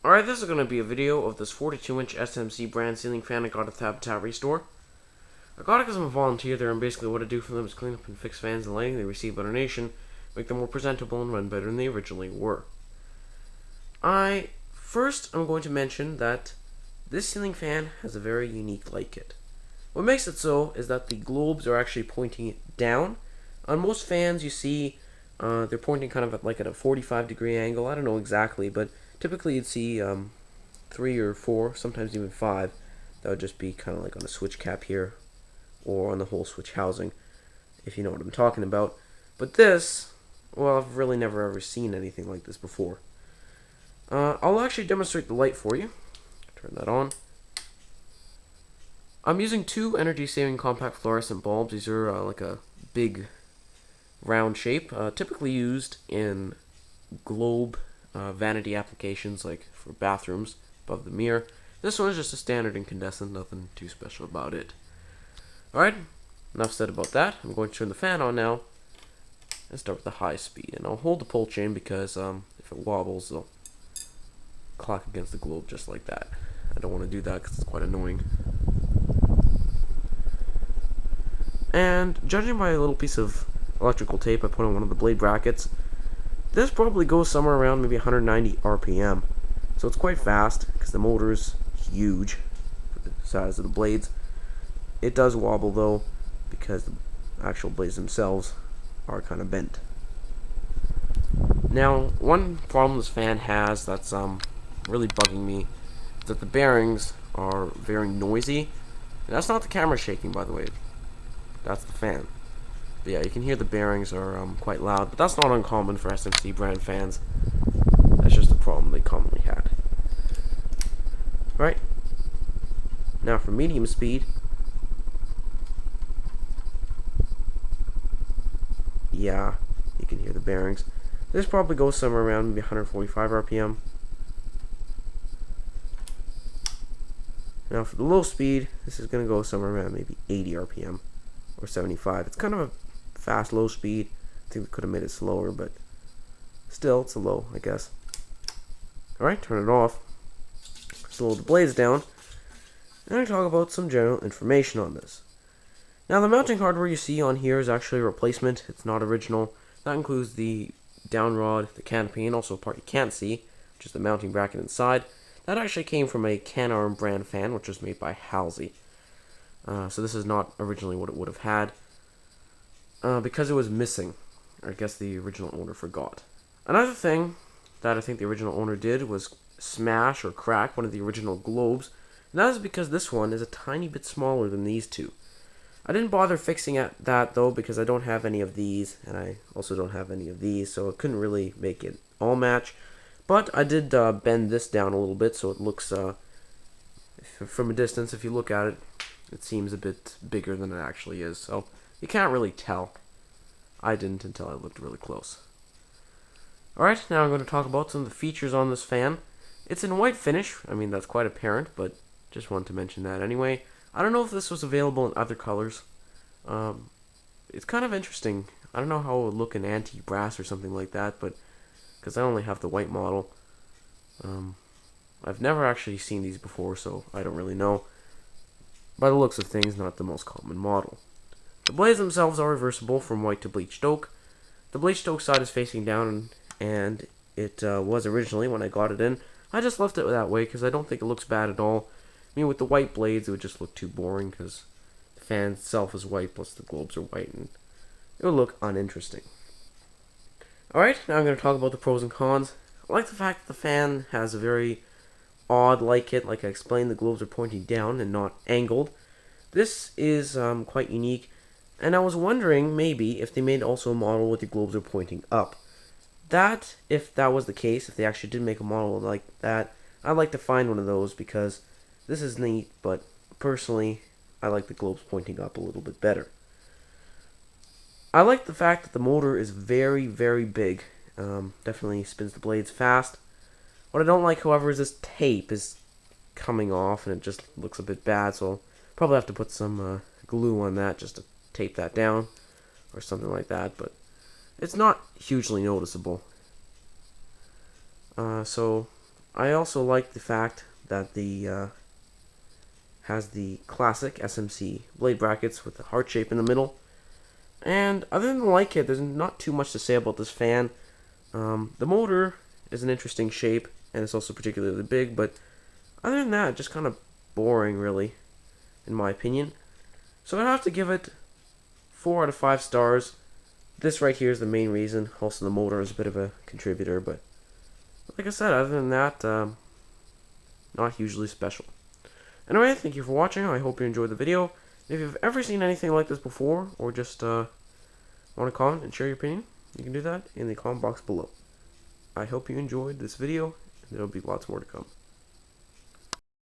Alright, this is going to be a video of this 42-inch SMC brand ceiling fan I got at the Habitat Restore. I got it because I'm a volunteer there, and basically what I do for them is clean up and fix fans and lighting they receive by donation, make them more presentable and run better than they originally were. I'm going to mention that this ceiling fan has a very unique light kit. What makes it so is that the globes are actually pointing down. On most fans you see they're pointing kind of at a 45-degree angle. I don't know exactly, but typically you'd see 3 or 4, sometimes even 5. That would just be kind of like on a switch cap here, or on the whole switch housing, if you know what I'm talking about. But this, well, I've really never ever seen anything like this before. I'll actually demonstrate the light for you. Turn that on. I'm using 2 energy-saving compact fluorescent bulbs. These are like a big round shape, typically used in globe vanity applications, like for bathrooms above the mirror. This one is just a standard incandescent, nothing too special about it. Alright, enough said about that. I'm going to turn the fan on now and start with the high speed. And I'll hold the pull chain because if it wobbles, it'll clock against the globe just like that. I don't want to do that because it's quite annoying. And judging by a little piece of electrical tape I put on one of the blade brackets, this probably goes somewhere around maybe 190 RPM. So it's quite fast because the motor is huge for the size of the blades. It does wobble though because the actual blades themselves are kind of bent. Now, one problem this fan has that's really bugging me is that the bearings are very noisy. And that's not the camera shaking, by the way. That's the fan. But yeah, you can hear the bearings are quite loud, but that's not uncommon for SMC brand fans. That's just a problem they commonly had. Right. Now for medium speed. Yeah, you can hear the bearings. This probably goes somewhere around maybe 145 RPM. Now for the low speed, this is going to go somewhere around maybe 80 RPM or 75. It's kind of a fast low speed. I think we could have made it slower, but still, it's a low, I guess. Alright, turn it off. Slow the blades down. And I talk about some general information on this. Now, the mounting hardware you see on here is actually a replacement. It's not original. That includes the down rod, the canopy, and also a part you can't see, which is the mounting bracket inside. That actually came from a Can-Arm brand fan, which was made by Halsey. So this is not originally what it would have had, because it was missing. Or I guess the original owner forgot. Another thing that I think the original owner did was smash or crack one of the original globes, and that is because this one is a tiny bit smaller than these two. I didn't bother fixing that though because I don't have any of these, and I also don't have any of these, so it couldn't really make it all match. But I did bend this down a little bit so it looks, from a distance, if you look at it, it seems a bit bigger than it actually is. So you can't really tell. I didn't until I looked really close. Alright, now I'm going to talk about some of the features on this fan. It's in white finish. I mean, that's quite apparent, but just wanted to mention that anyway. I don't know if this was available in other colors. It's kind of interesting. I don't know how it would look in antique brass or something like that, but because I only have the white model. I've never actually seen these before, so I don't really know. By the looks of things, not the most common model. The blades themselves are reversible from white to bleached oak. The bleached oak side is facing down, and it was originally when I got it in. I just left it that way because I don't think it looks bad at all. I mean, with the white blades, it would just look too boring because the fan itself is white, plus the globes are white, and it would look uninteresting. Alright, now I'm going to talk about the pros and cons. I like the fact that the fan has a very odd light kit. Like I explained, the globes are pointing down and not angled. This is quite unique, and I was wondering maybe if they made also a model with the globes are pointing up. That, if that was the case, if they actually did make a model like that, I'd like to find one of those because this is neat, but personally, I like the globes pointing up a little bit better. I like the fact that the motor is very, very big. Definitely spins the blades fast. What I don't like, however, is this tape is coming off, and it just looks a bit bad, so I'll probably have to put some glue on that just to tape that down, or something like that, but it's not hugely noticeable. So I also like the fact that the has the classic SMC blade brackets with the heart shape in the middle. And other than like it, there's not too much to say about this fan. The motor is an interesting shape, and it's also particularly big, but other than that, just kind of boring, really, in my opinion. So I'd have to give it 4 out of 5 stars. This right here is the main reason. Also, the motor is a bit of a contributor, but like I said, other than that, not hugely special. Anyway, thank you for watching. I hope you enjoyed the video. If you've ever seen anything like this before, or just want to comment and share your opinion, you can do that in the comment box below. I hope you enjoyed this video, and there will be lots more to come.